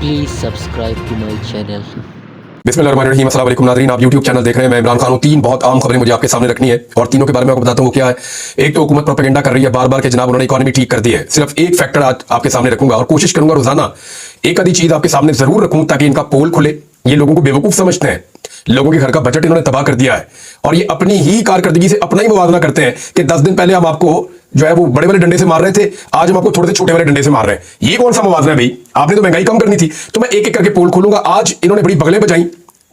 बिस्मिल्लाहिर्रहमानिर्रहीम। अस्सलाम वालेकुम नाज़रीन, आप यूट्यूब चैनल देख रहे हैं। मैं इमरान खान हूँ। तीन बहुत आम खबरें मुझे आपके सामने रखनी है और तीनों के बारे में आपको बताता हूँ वो क्या है। एक तो हुकूमत प्रोपेगेंडा कर रही है बार बार कि जनाब उन्होंने इकॉनमी ठीक कर दी है। सिर्फ एक फैक्टर आज आपके सामने रखूंगा और कोशिश करूंगा रोजाना एक आधी चीज आपके सामने जरूर रखूं ताकि इनका पोल खुले। ये लोगों को बेवकूफ समझते हैं, लोगों के घर का बजट इन्होंने तबाह कर दिया है और ये अपनी ही कारकर्दगी से अपना ही मुवाजना करते हैं कि 10 दिन पहले हम आपको जो है वो बड़े वाले डंडे से मार रहे थे, आज हम आपको थोड़े से छोटे वाले डंडे से मार रहे हैं। ये कौन सा मुवाजना है भाई? आपने तो महंगाई कम करनी थी। तो मैं एक एक करके पोल खोलूंगा। आज इन्होंने बड़ी बगलें बजाई,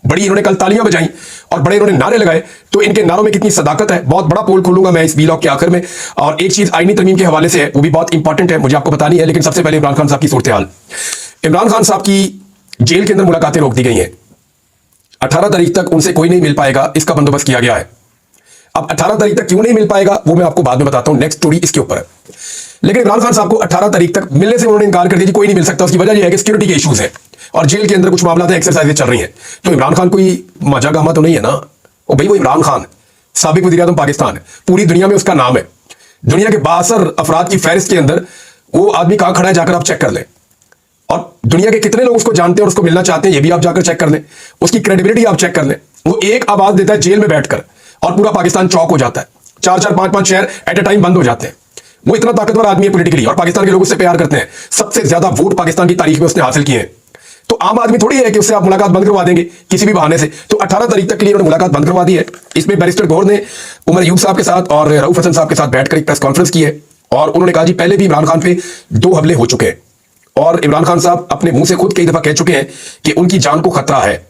बड़ी इन्होंने कल तालियां बजाई और बड़े इन्होंने नारे लगाए, तो इनके नारों में कितनी सदाकत है। बहुत बड़ा पोल खोलूंगा मैं इस वीलॉग के आखिर में। और एक चीज आईनी तरमीम के हवाले से है, वो भी बहुत इंपॉर्टेंट है, मुझे आपको बतानी है। लेकिन सबसे पहले इमरान खान साहब की सूरत हाल। इमरान खान साहब की जेल के अंदर मुलाकातें रोक दी गई हैं। 18 तारीख तक उनसे कोई नहीं मिल पाएगा, इसका बंदोबस्त किया गया है। अब 18 तारीख तक क्यों नहीं मिल पाएगा वो मैं आपको बाद में बताता हूं, नेक्स्ट स्टोरी इसके ऊपर है। लेकिन इमरान खान साहब को 18 तारीख तक मिलने से उन्होंने इनकार कर दिया कि कोई नहीं मिल सकता। उसकी वजह यह है कि सिक्योरिटी के इश्यूज है और जेल के अंदर कुछ मामला है, एक्सरसाइजेज चल रही हैं। तो इमरान खान कोई मजा गामा तो नहीं है ना? ओ भाई, वो इमरान खान साबिक वज़ीर-ए-आज़म पाकिस्तान है, पूरी दुनिया में उसका नाम है। दुनिया के 62 अफराद की फहरिस्त के अंदर वो आदमी कहां खड़ा है जाकर आप चेक कर लें। और दुनिया के कितने लोग उसको जानते हैं और उसको मिलना चाहते हैं ये भी आप जाकर चेक कर लें। उसकी क्रेडिबिलिटी आप चेक कर लें। वो एक आवाज देता है जेल में बैठकर और पूरा पाकिस्तान चौक हो जाता है। 4-4, 5-5 शहर एट ए टाइम बंद हो जाते हैं। वो इतना ताकतवर आदमी है पॉलिटिकली और पाकिस्तान के लोग उससे प्यार करते हैं। सबसे ज्यादा वोट पाकिस्तान की तारीख में उसने हासिल किए हैं। तो आम आदमी थोड़ी है कि उससे आप मुलाकात बंद करवा देंगे किसी भी बहाने से। तो 18 तारीख तक के लिए उन्होंने मुलाकात बंद करवा दी है। इसमें बैरिस्टर गौहर ने उमर अयूब साहब के साथ और रऊफ हसन साहब के साथ बैठकर एक प्रेस कॉन्फ्रेंस की है और उन्होंने कहा जी पहले भी इमरान खान पे 2 हमले हो चुके हैं और इमरान खान साहब अपने मुंह से खुद कई दफा कह चुके हैं कि उनकी जान को खतरा है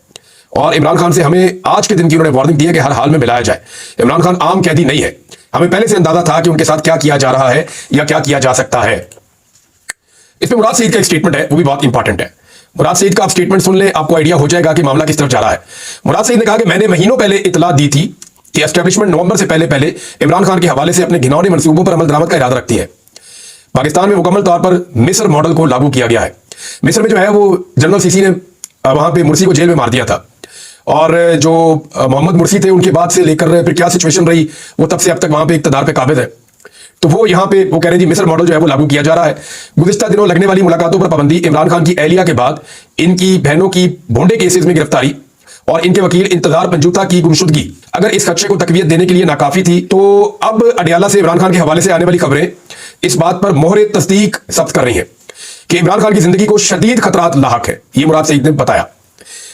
और इमरान खान से हमें आज के दिन की उन्होंने वार्निंग दी है कि हर हाल में मिलाया जाए। इमरान खान आम कैदी नहीं है, हमें पहले से अंदाजा था कि उनके साथ क्या किया जा रहा है या क्या किया जा सकता है। इसमें मुराद सईद का एक स्टेटमेंट है, वो भी बहुत इंपॉर्टेंट है। मुराद सईद का आप स्टेटमेंट सुन ले, आपको आइडिया हो जाएगा कि मामला किस तरफ जा रहा है। मुराद सईद ने कहा कि मैंने महीनों पहले इतला दी थी कि एस्टेब्लिशमेंट नवंबर से पहले इमरान खान के हवाले से अपने घिनौने मंसूबों पर अमल दरामद का इरादा रखती है। पाकिस्तान में मुकम्मल तौर पर मिस्र मॉडल को लागू किया गया है। मिस्र में जो है वो जनरल सीसी ने वहां पे मुर्सी को जेल में मार दिया था और जो मोहम्मद मुर्सी थे उनके बाद से लेकर फिर क्या सिचुएशन रही, वो तब से अब तक वहां पे इक़्तिदार पे काबिज है। तो वो यहाँ पे वो कह रहे हैं जी मिस्र मॉडल जो है वो लागू किया जा रहा है। गुज़िश्ता दिनों लगने वाली मुलाकातों पर पाबंदी, इमरान खान की एहलिया के बाद इनकी बहनों की भोंडे केसेस में गिरफ्तारी और इनके वकील इंतजार पंजूता की गुमशुदगी अगर इस खदशे को तकवीयत देने के लिए नाकाफी थी, तो अब अडियाला से इमरान खान के हवाले से आने वाली खबरें इस बात पर मोहरे तस्दीक सब्त कर रही हैं कि इमरान खान की जिंदगी को शदीद खतरात लाहक है। ये मुराद सईद ने बताया।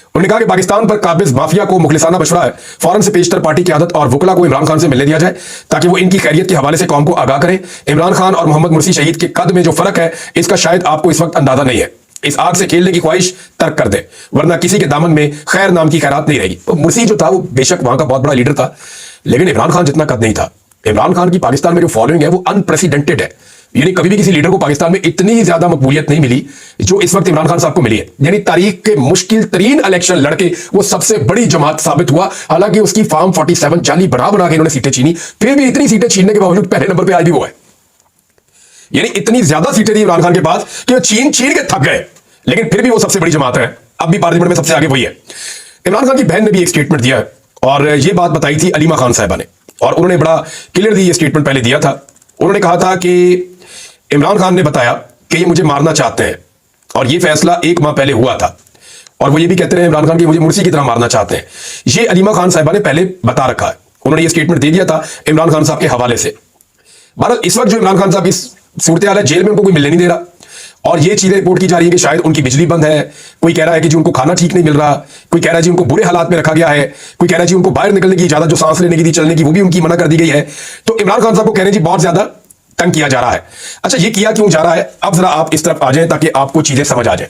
उन्होंने कहा कि पाकिस्तान पर काबिज माफिया को मुखलिसाना मशवरा है, फौरन से पेशतर पार्टी की आदत और वकला को इमरान खान से मिलने दिया जाए ताकि वो इनकी खैरियत के हवाले से कौम को आगाह करें। इमरान खान और मोहम्मद मुर्सी शहीद के कद में जो फर्क है इसका शायद आपको इस वक्त अंदाजा नहीं है। इस आग से खेलने की ख्वाहिश तर्क कर दे वरना किसी के दामन में खैर नाम की खैरात नहीं रहेगी। तो मुर्सी जो था वो बेशक वहां का बहुत बड़ा लीडर था, लेकिन इमरान खान जितना कद नहीं था। इमरान खान की पाकिस्तान में जो फॉलोइंग है वो अनप्रेसिडेंटेड है। यानी कभी भी किसी लीडर को पाकिस्तान में इतनी ज्यादा मकबूलियत नहीं मिली जो इस वक्त इमरान खान साहब को मिली है। यानी तारीख के मुश्किल तरीन इलेक्शन लड़के वो सबसे बड़ी जमात साबित हुआ। हालांकि उसकी फार्म 47 जाली बना बना के इन्होंने सीटें छीनी, फिर भी इतनी सीटें छीनने के बावजूद पहले नंबर पर आज भी वो है। यानी इतनी ज्यादा सीटें थी इमरान खान के पास कि वो छीन के थक गए, लेकिन फिर भी वो सबसे बड़ी जमात है। अब भी पार्लियामेंट में सबसे आगे वही है। इमरान खान की बहन ने भी एक स्टेटमेंट दिया है और ये बात बताई थी अलीमा खान साहिबा ने और उन्होंने बड़ा क्लियर ये स्टेटमेंट पहले दिया था। उन्होंने कहा था कि इमरान खान ने बताया कि ये मुझे मारना चाहते हैं और ये फैसला 1 माह पहले हुआ था और वो ये भी कहते रहे इमरान खान की मुझे मुर्सी की तरह मारना चाहते हैं। ये अलीमा खान साहिबा ने पहले बता रखा है, उन्होंने ये स्टेटमेंट दे दिया था इमरान खान साहब के हवाले से। बहरहाल इस वक्त जो इमरान खान साहब इस सूरत हाल है, जेल में उनको कोई मिलने नहीं दे रहा और ये चीजें रिपोर्ट की जा रही है कि शायद उनकी बिजली बंद है, कोई कह रहा है कि जी उनको खाना ठीक नहीं मिल रहा, कोई कह रहा है जी उनको बुरे हालात में रखा गया है, कोई कह रहा है जी उनको बाहर निकलने की इजाजत जो सांस लेने की थी चलने की वो भी उनकी मना कर दी गई है। तो इमरान खान साहब को कह रहे हैं जी बहुत ज्यादा तंग किया जा रहा है। अच्छा, ये किया क्यों जा रहा है, अब जरा आप इस तरफ आ जाएं ताकि आपको चीजें समझ आ जाए।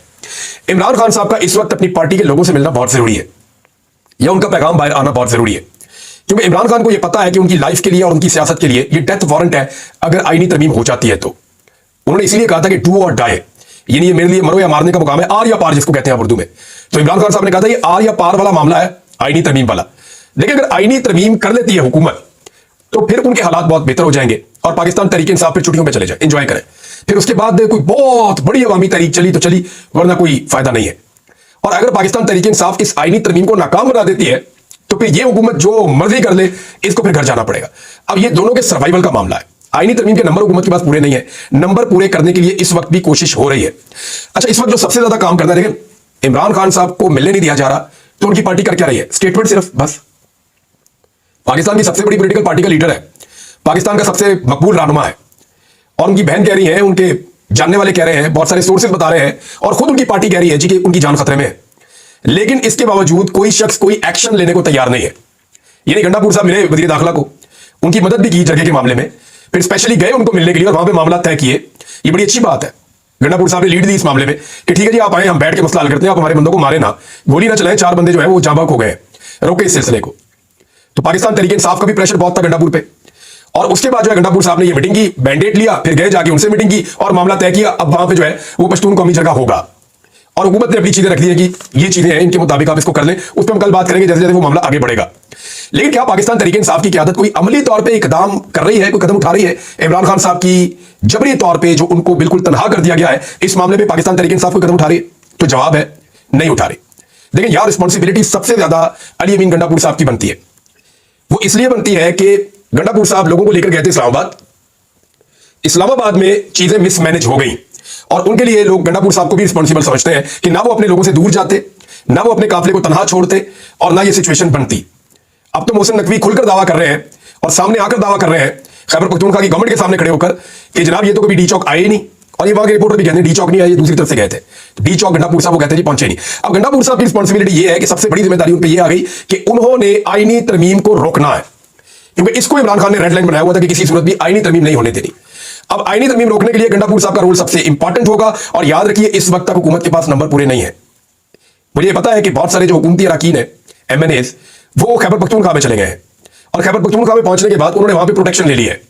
इमरान खान साहब का इस वक्त अपनी पार्टी के लोगों से मिलना बहुत जरूरी है या उनका पैगाम बाहर आना बहुत जरूरी है, क्योंकि इमरान खान को यह पता है कि उनकी लाइफ के लिए और उनकी सियासत के लिए ये डेथ वारंट है अगर आईनी तरमीम हो जाती है तो। उन्होंने इसीलिए कहा था कि डू और डाई, यानी ये मेरे लिए मरो या मारने का मुकाम है, आर या पार जिसको कहते हैं उर्दू में। तो इमरान खान साहब ने कहा था ये आर या पार वाला मामला है आईनी तरमीम वाला। लेकिन अगर आईनी तरमीम कर लेती है हुकूमत तो फिर उनके हालात बहुत बेहतर हो जाएंगे और पाकिस्तान तहरीक इंसाफ पे छुट्टियों पे चले जाए, एंजॉय करें। फिर उसके बाद कोई बहुत बड़ी अवामी तहरीक चली तो चली, वरना कोई फायदा नहीं है। और अगर पाकिस्तान तहरीक इंसाफ इस आईनी तरमीम को नाकाम बना देती है तो फिर ये हुकूमत जो मर्जी कर ले, इसको फिर घर जाना पड़ेगा। अब ये दोनों के सर्वाइवल का मामला है। आईनी तरमीम के नंबर हुकूमत के पास पूरे नहीं है, नंबर पूरे करने के लिए इस वक्त भी कोशिश हो रही है। अच्छा, इस वक्त जो सबसे ज्यादा काम करना है, देखें इमरान खान साहब को मिलने नहीं दिया जा रहा, तो उनकी पार्टी कर क्या रही है? स्टेटमेंट सिर्फ, बस। पाकिस्तान की सबसे बड़ी पॉलिटिकल पार्टी का लीडर है, पाकिस्तान का सबसे मकबूल रहनुमा है, और उनकी बहन कह रही है, उनके जानने वाले कह रहे हैं, बहुत सारे सोर्सेज बता रहे हैं, और खुद उनकी पार्टी कह रही है जी कि उनकी जान खतरे में है। लेकिन इसके बावजूद कोई शख्स कोई एक्शन लेने को तैयार नहीं है। यानी गंडापुर साहब मिले वजीर दाखिला को, उनकी मदद भी की जगह के मामले में, फिर स्पेशली गए उनको मिलने के लिए और वहां पे मामला तय किए। ये बड़ी अच्छी बात है, गंडापुर साहब ने लीड दी इस मामले में कि ठीक है जी, आप आए, हम बैठ के मसला हल करते हैं, आप हमारे बंदों को मारे ना, गोली ना चलाएं, 4 बंदे जो है वो जाबाक हो गए, रोके इस सिलसिले को। तो पाकिस्तान तहरीक इंसाफ का भी प्रेशर बहुत था गंडापुर पे, और उसके बाद जो है गंडापुर साहब ने ये मीटिंग की, मैंडेट लिया, फिर गए जाके उनसे मीटिंग की और मामला तय किया। अब वहां पे जो है वो पश्तून कौमी जगह होगा, और हुकूमत ने अपनी चीजें रख दी है कि ये चीजें हैं, इनके मुताबिक आप इसको कर लें। उस पर हम कल बात करेंगे जैसे जैसे वो मामला आगे बढ़ेगा। लेकिन क्या पाकिस्तान तहरीक इंसाफ की क़यादत कोई अमली तौर पे इकदाम कर रही है, कोई कदम उठा रही है इमरान खान साहब की जबरी तौर पे जो उनको बिल्कुल तनहा कर दिया गया है, इस मामले में पाकिस्तान तहरीक इंसाफ कोई कदम उठा रही है? तो जवाब है नहीं उठा रही। देखिए यार, रिस्पॉन्सिबिलिटी सबसे ज्यादा अली अमीन गंडापुर साहब की बनती है। वो इसलिए बनती है कि गंडापुर साहब लोगों को लेकर गए थे इस्लामाबाद, इस्लामाबाद में चीजें मिसमैनेज हो गई, और उनके लिए लोग गंडापुर साहब को भी रिस्पॉन्सिबल समझते हैं कि ना वो अपने लोगों से दूर जाते, ना वो अपने काफिले को तनहा छोड़ते, और ना ये सिचुएशन बनती। अब तो मोहसिन नकवी खुलकर दावा कर रहे हैं और सामने आकर दावा कर रहे हैं खैबर पख्तूनख्वा की गवर्नमेंट के सामने खड़े होकर कि जनाब ये तो कभी डी चौक आए ही नहीं, और ये वहां के रिपोर्टर भी कहते हैं डी चौक नहीं आए, ये दूसरी तरफ से गए थे। डी चौक गंडापुर साहब वो कहते हैं जी पहुंचे नहीं। अब गंडापुर साहब की रिस्पॉन्सिबिलिटी ये है कि सबसे बड़ी जिम्मेदारी उन पर यह आ गई कि उन्होंने आईनी तरमीम को रोकना है, क्योंकि इसको इमरान खान ने रेड लाइन बनाया हुआ था कि किसी सूरत भी आईनी तरमीम नहीं होने देनी। अब आईनी तरमीम रोकने के लिए गंडापुर साहब का रोल सबसे इंपॉर्टेंट होगा, और याद रखिए इस वक्त तक हुकूमत के पास नंबर पूरे नहीं है। मुझे पता है कि बहुत सारे जो हुकूमती अरकान है, एमएनएस, वो खैबर पख्तूनख्वा में चले गए हैं, और खैबर पख्तूनख्वा में पहुंचने के बाद उन्होंने वहां पे प्रोटेक्शन ले ली है,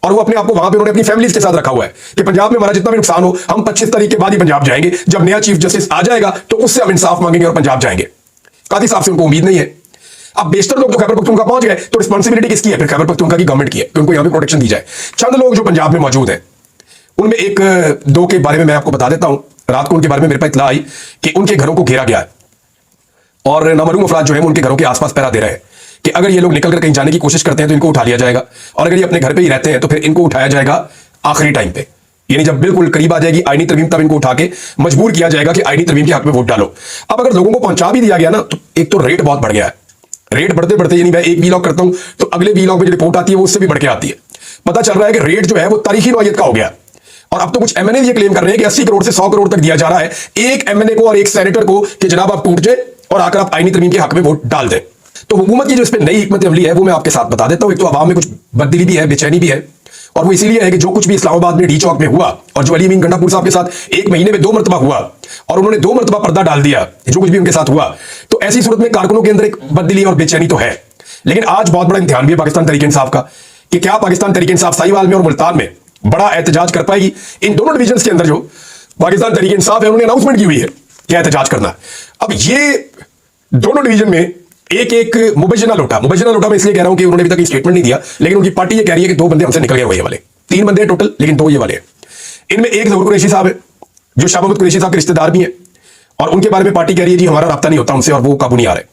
और वो अपने आप को वहां पे उन्होंने अपनी फैमिलीज के साथ रखा हुआ है कि पंजाब में हमारा जितना भी नुकसान हो, हम 25 तारीख के बाद ही पंजाब जाएंगे। जब नया चीफ जस्टिस आ जाएगा तो उससे हम इंसाफ मांगेंगे और पंजाब जाएंगे। काजी साहब से उनको उम्मीद नहीं है। अब बेशतर लोग जो खैबर पख्तूनख्वा पहुंच गए, तो रिस्पॉन्सिबिलिटी किसकी है? फिर खैबर पख्तूनख्वा की गवर्नमेंट की है कि उनको यहां पे प्रोटेक्शन दी जाए। चंद लोग जो पंजाब में मौजूद हैं, उनमें एक दो के बारे में मैं आपको बता देता हूं। रात को उनके बारे में मेरे पास इत्तला आई कि उनके घरों को घेरा गया है, और नामालूम अफराद जो है उनके घरों के आसपास पहरा दे रहे हैं कि अगर ये लोग निकल कर कहीं जाने की कोशिश करते हैं तो इनको उठा लिया जाएगा, और अगर ये अपने घर पे ही रहते हैं तो फिर इनको उठाया जाएगा आखिरी टाइम पे, यानी जब बिल्कुल करीब आ जाएगी आईनी तरमीम, तब इनको उठा के मजबूर किया जाएगा कि आईनी तरमीम के हक में वोट डालो। अब अगर लोगों को पहुंचा भी दिया गया ना, तो एक तो रेट बहुत बढ़ गया है। रेट बढ़ते बढ़ते, यानी मैं एक वीलॉग करता हूं तो अगले वीलॉग में जो रिपोर्ट आती है वो उससे भी बढ़ के आती है। पता चल रहा है कि रेट जो है वो तारीखी नौयत का हो गया, और अब तो कुछ एमएनए ये क्लेम कर रहे हैं कि 80 करोड़ से 100 करोड़ तक दिया जा रहा है एक एमएनए को और एक सेनेटर को कि जनाब आप टूट जाए और आकर आप आईनी तरमीम के हक में वोट डाल दें। तो हुकूमत की जो इस पर नई हिकमत अमली है वो मैं आपके साथ बता देता हूं। एक तो आवाम में कुछ बददिली भी है, बेचैनी भी है, और वो इसीलिए है कि जो कुछ भी इस्लामाबाद में डी चौक में हुआ, और जो अली अमीन गंडापुर साहब के साथ 1 महीने में 2 मरतबा हुआ, और उन्होंने 2 मरतबा पर्दा डाल दिया, जो कुछ भी उनके साथ हुआ, तो ऐसी सूरत में कारकुनों के अंदर एक बददिली और बेचैनी तो है। लेकिन आज बहुत बड़ा इम्तिहान भी है पाकिस्तान तहरीक इंसाफ का कि क्या पाकिस्तान तहरीक इंसाफ साहिवाल में और मुल्तान में बड़ा एहतजाज कर पाएगी। इन दोनों डिवीजन के अंदर जो पाकिस्तान तहरीक इंसाफ है उन्होंने अनाउंसमेंट की हुई है क्या एहतजाज करना। अब ये दोनों डिवीजन में एक एक मुबैना लोटा मैं इसलिए कह रहा हूं कि उन्होंने अभी तक स्टेटमेंट नहीं दिया, लेकिन उनकी पार्टी ये कह रही है कि 2 बंदे हमसे निकल गए हुए वाले, 3 बंदे टोटल, लेकिन 2 ये वाले हैं। इनमें एक ज़हूर कुरैशी साहब है जो शाह महमूद कुरैशी साहब के रिश्तेदार भी हैं, और उनके बारे में पार्टी कह रही है जी हमारा राब्ता नहीं होता उनसे और वो काबू नहीं आ रहे।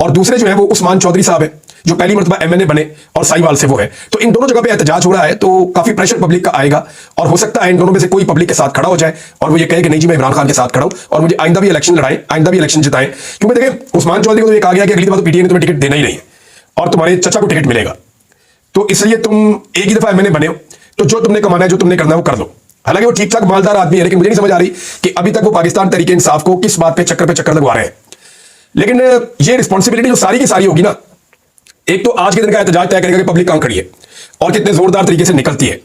और दूसरे जो है वो उस्मान चौधरी साहब है जो पहली मरतबा एमएनए बने और साहिवाल से वो है। तो इन दोनों जगह पे एहतजाज हो रहा है, तो काफी प्रेशर पब्लिक का आएगा, और हो सकता है इन दोनों में से कोई पब्लिक के साथ खड़ा हो जाए और वो ये कहे कि नहीं जी मैं इमरान खान के साथ खड़ा हूं और मुझे आइंदा भी इलेक्शन लड़ाएं, आइंदा भी इलेक्शन जिताएं। क्योंकि देखें उस्मान चौधरी को तो ये कहा गया कि अगली दफा तो पीटीआई ने तुम्हें टिकट देना ही नहीं है और तुम्हारे चचा को टिकट मिलेगा, तो इसलिए तुम एक ही दफा एमएनए बने हो, तो जो तुमने कमाना है, जो तुमने करना है वो कर लो। हालांकि वो ठीक ठाक मालदार आदमी है, लेकिन मुझे नहीं समझ आ रही कि अभी तक वो पाकिस्तान तहरीक इंसाफ को किस बात पे चक्कर लगवा रहे हैं। लेकिन ये रिस्पॉन्सिबिलिटी जो सारी की सारी होगी ना, एक तो आज के दिन का एहतजाज तय करेगा कि पब्लिक कहां खड़ी है और कितने जोरदार तरीके से निकलती है,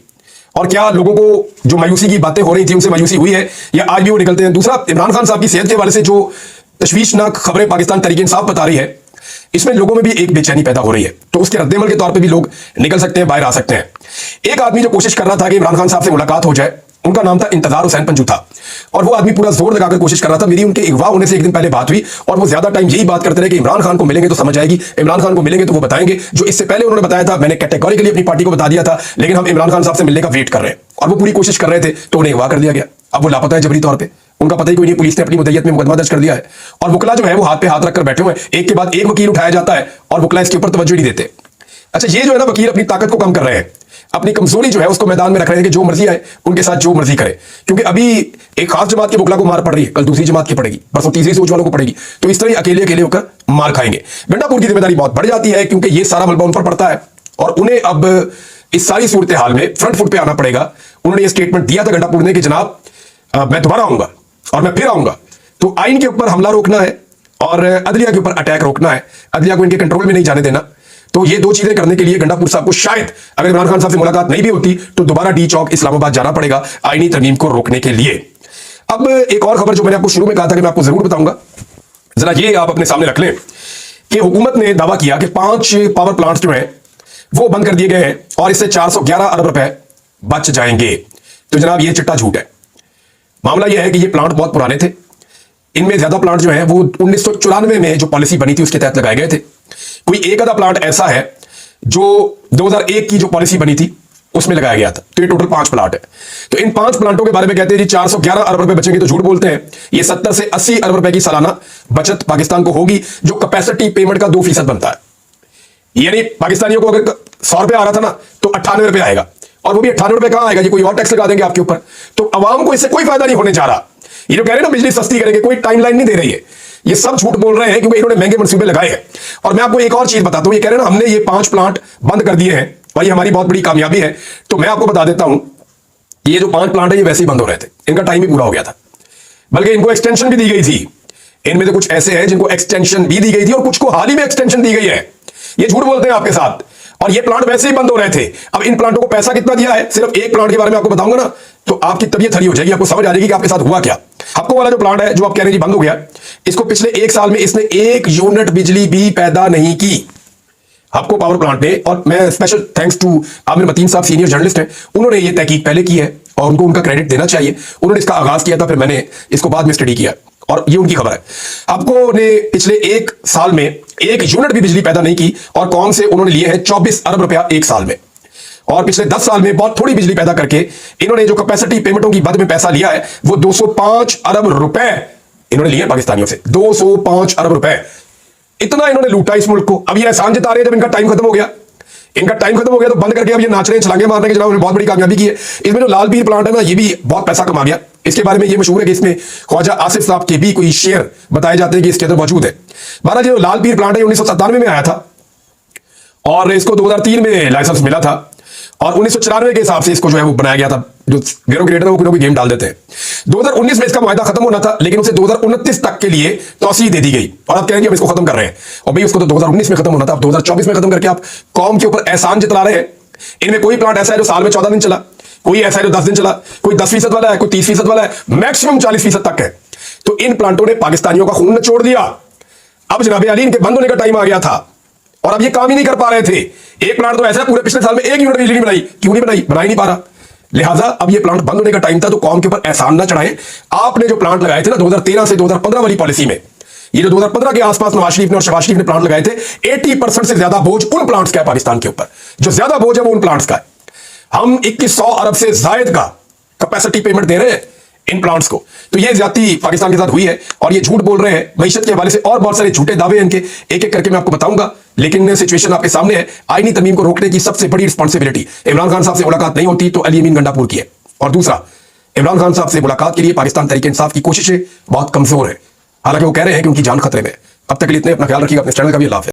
और क्या लोगों को जो मायूसी की बातें हो रही थी उनसे मायूसी हुई है या आज भी वो निकलते हैं। दूसरा, इमरान खान साहब की सेहत के हवाले से जो तशवीशनाक खबरें पाकिस्तान तहरीक इंसाफ बता रही है, इसमें लोगों में भी एक बेचैनी पैदा हो रही है, तो उसके रद्देमल के तौर पे भी लोग निकल सकते हैं, बाहर आ सकते हैं। एक आदमी जो कोशिश कर रहा था कि इमरान खान साहब से मुलाकात हो जाए, उनका नाम था इंतजार हुसैन पंजू था, और वो आदमी पूरा जोर लगाकर कोशिश कर रहा था। मेरी उनके अगवा होने से एक दिन पहले बात हुई और वो ज्यादा टाइम यही बात करते रहे कि इमरान खान को मिलेंगे तो समझ आएगी, इमरान खान को मिलेंगे तो वो बताएंगे। जो इससे पहले उन्होंने बताया था, मैंने कैटेगोरिकली अपनी पार्टी को बता दिया था, लेकिन हम इमरान खान साहब से मिलने का वेट कर रहे हैं, और वो पूरी कोशिश कर रहे थे, तो उन्हें अगवा कर दिया गया। अब वो लापता है जबरी तौर पर, उनका पता ही कोई नहीं। पुलिस ने अपनी मुद्दत में मुकदमा दर्ज कर दिया है, और वकला जो है वो हाथ पे हाथ रखकर बैठे हुए हैं, एक के बाद एक वकील उठाया जाता है और वकला इसके ऊपर तवज्जो नहीं देते। अच्छा, ये जो है ना वकील अपनी ताकत को कम कर रहे हैं। अपनी कमजोरी जो है उसको मैदान में रख रहे हैं कि जो मर्जी आए उनके साथ जो मर्जी करे, क्योंकि अभी एक खास जमात के बुगला को मार पड़ रही है, कल दूसरी जमात की पड़ेगी, परसों तीसरी सोच वालों को पड़ेगी। तो इस तरह अकेले अकेले होकर मार खाएंगे। गंडापुर की जिम्मेदारी बहुत बढ़ जाती है क्योंकि ये सारा मलबा उन पर पड़ता है और उन्हें अब इस सारी सूरत हाल में फ्रंट फुट पे आना पड़ेगा। उन्होंने ये स्टेटमेंट दिया था गंडापुर ने कि जनाब मैं दोबारा आऊंगा और मैं फिर आऊंगा। तो आइन के ऊपर हमला रोकना है और अदलिया के ऊपर अटैक रोकना है, अदलिया को इनके कंट्रोल में नहीं जाने देना। तो ये दो चीजें करने के लिए गंडापुर साहब को शायद अगर इमरान खान साहब से मुलाकात नहीं भी होती तो दोबारा डी चौक इस्लामाबाद जाना पड़ेगा आईनी तरमीम को रोकने के लिए। अब एक और खबर जो मैंने आपको शुरू में कहा था कि मैं आपको जरूर बताऊंगा, जरा ये आप अपने सामने रख लें कि हुकूमत ने दावा किया कि 5 पावर प्लांट्स जो हैं वो बंद कर दिए गए हैं और इससे 411 अरब रुपए बच जाएंगे। तो जनाब ये चिट्टा झूठ है। मामला यह है कि ये प्लांट बहुत पुराने थे, इनमें ज्यादा प्लांट जो है वो 1994 में जो पॉलिसी बनी थी उसके तहत लगाए गए थे। कोई एक आधा प्लांट ऐसा है जो 2001 की जो पॉलिसी बनी थी उसमें लगाया गया था। तो ये टोटल 5 प्लांट है। तो इन 5 प्लांटों के बारे में कहते हैं जी 411 अरब रुपए बचेंगे, तो झूठ बोलते हैं। ये 70 से 80 अरब रुपए की सालाना बचत पाकिस्तान को होगी, जो कैपेसिटी पेमेंट का 2% बनता है। यानी पाकिस्तानियों को अगर 100 रुपए आ रहा था ना तो 98 रुपए आएगा, और वो भी 98 रुपए कहां आएगा जी, कोई और टैक्स लगा देंगे आपके ऊपर। तो अवाम को इससे कोई फायदा नहीं होने जा रहा। ये जो कह रहे हैं ना बिजली सस्ती करेंगे, कोई टाइमलाइन नहीं दे रही है, ये सब झूठ बोल रहे हैं क्योंकि इन्होंने महंगे मंसूबे लगाए हैं। और मैं आपको एक और चीज बताता हूं, ये कह रहे हैं ना हमने ये 5 प्लांट बंद कर दिए हैं और ये हमारी बहुत बड़ी कामयाबी है। तो मैं आपको बता देता हूं, ये जो 5 प्लांट है ये वैसे ही बंद हो रहे थे, इनका टाइम ही पूरा हो गया था, बल्कि इनको एक्सटेंशन भी दी गई थी। इनमें से कुछ ऐसे हैं जिनको एक्सटेंशन भी दी गई थी और कुछ को हाल ही में एक्सटेंशन दी गई है। ये झूठ बोलते हैं आपके साथ, और ये प्लांट वैसे ही बंद हो रहे थे। अब इन प्लांटों को पैसा कितना दिया है, सिर्फ एक प्लांट के बारे में आपको बताऊंगा ना तो आपकी तबीयत हरी हो जाएगी, आपको समझ आ जाएगी कि आपके साथ हुआ क्या। आपको वाला जो प्लांट है जो आप कह रहे हैं बंद हो गया, इसको पिछले 1 साल में इसने 1 यूनिट बिजली भी पैदा नहीं की। आपको पावर प्लांट ने, और मैं special thanks to Aamir Mateen साहब सीनियर जर्नलिस्ट हैं, उन्होंने ये तहकीक पहले की है और उनको उनका क्रेडिट देना चाहिए। उन्होंने इसका आगाज किया था, फिर मैंने इसको बाद में स्टडी किया और ये उनकी खबर है। आपको ने पिछले 1 साल में 1 यूनिट भी बिजली पैदा नहीं की और कौन से उन्होंने लिए हैं 24 अरब रुपया 1 साल में। और पिछले 10 साल में बहुत थोड़ी बिजली पैदा करके इन्होंने जो कैपेसिटी पेमेंटों की बद में पैसा लिया है वो 205 अरब रुपए इन्होंने लिए पाकिस्तानियों से। 205 अरब रुपए इतना इन्होंने लूटा इस मुल्क को। अब ये एहसान जता रहे हैं जब इनका टाइम खत्म हो गया, इनका टाइम खत्म हो गया तो बंद करके अब ये नाच रहे हैं, छलांगे मारने के जनाब उन्होंने बहुत बड़ी कामयाबी की है। इसमें जो लाल पीर प्लांट है ना, ये भी बहुत पैसा कमा गया। इसके बारे में ये मशहूर है कि इसमें ख्वाजा आसिफ साहब के भी कोई शेयर बताए जाते हैं कि इसके अंदर मौजूद है। महाराज जो लाल पीर प्लांट है 1997 में आया था और इसको 2003 में लाइसेंस मिला था और 1994 के हिसाब से इसको जो है वो बनाया गया था। जो ब्यूरोक्रेट है वो कोई गेम डाल देते हैं। 2019 में इसका मुआहदा खत्म होना था, लेकिन उसे 2029 तक के लिए तौसीह दे दी गई और आप कहेंगे हम इसको खत्म कर रहे हैं। और भाई उसको तो 2019 में खत्म होना था, अब 2024 में खत्म करके आप कौम के ऊपर एहसान जता रहे हैं। इनमें कोई प्लांट ऐसा है जो साल में 14 दिन चला, कोई ऐसा है जो 10 दिन चला, कोई 10% वाला है, कोई 30% वाला है, मैक्सिमम 40% तक है। तो इन प्लांटों ने पाकिस्तानियों का खून निचोड़ दिया। अब जनाब अली इनके बंद होने का टाइम आ गया था और अब ये काम ही नहीं कर पा रहे थे। एक प्लांट तो ऐसा है पूरे पिछले साल में 1 यूनिट बिजली नहीं बनाई, क्यों नहीं बनाई, बना ही नहीं पा रहा। लिहाजा अब ये प्लांट बंद होने का टाइम था, तो कौम के ऊपर एहसान ना चढ़ाएं। आपने जो प्लांट लगाए थे ना 2013 से 2015 वाली पॉलिसी में, ये जो 2015 के आसपास नवाज शरीफ ने और शहबाज शरीफ ने प्लांट लगाए थे, 80% से ज्यादा बोझ उन प्लांट्स का है पाकिस्तान के ऊपर। जो ज्यादा बोझ है वो उन प्लांट्स का है। हम 2100 अरब से जायद का कैपेसिटी पेमेंट दे रहे हैं इन प्लांट्स को। तो ये ज्यादती पाकिस्तान के साथ हुई है और ये झूठ बोल रहे हैं मईशत के हवाले से, और बहुत सारे झूठे दावे हैं इनके, एक एक करके मैं आपको बताऊंगा। लेकिन सिचुएशन आपके सामने है। आईनी तरमीम को रोकने की सबसे बड़ी रिस्पॉन्सिबिलिटी इमरान खान साहब से मुलाकात नहीं होती तो अली अमीन गंडापुर की है, और दूसरा इमरान खान साहब से मुलाकात के लिए पाकिस्तान तहरीक इंसाफ की कोशिशें बहुत कमजोर है। हालांकि वो कह रहे हैं कि उनकी जान खतरे में। अब तक के लिए इतने, अपना ख्याल रखिएगा, अपने चैनल का भी अल्लाह हाफ़िज़।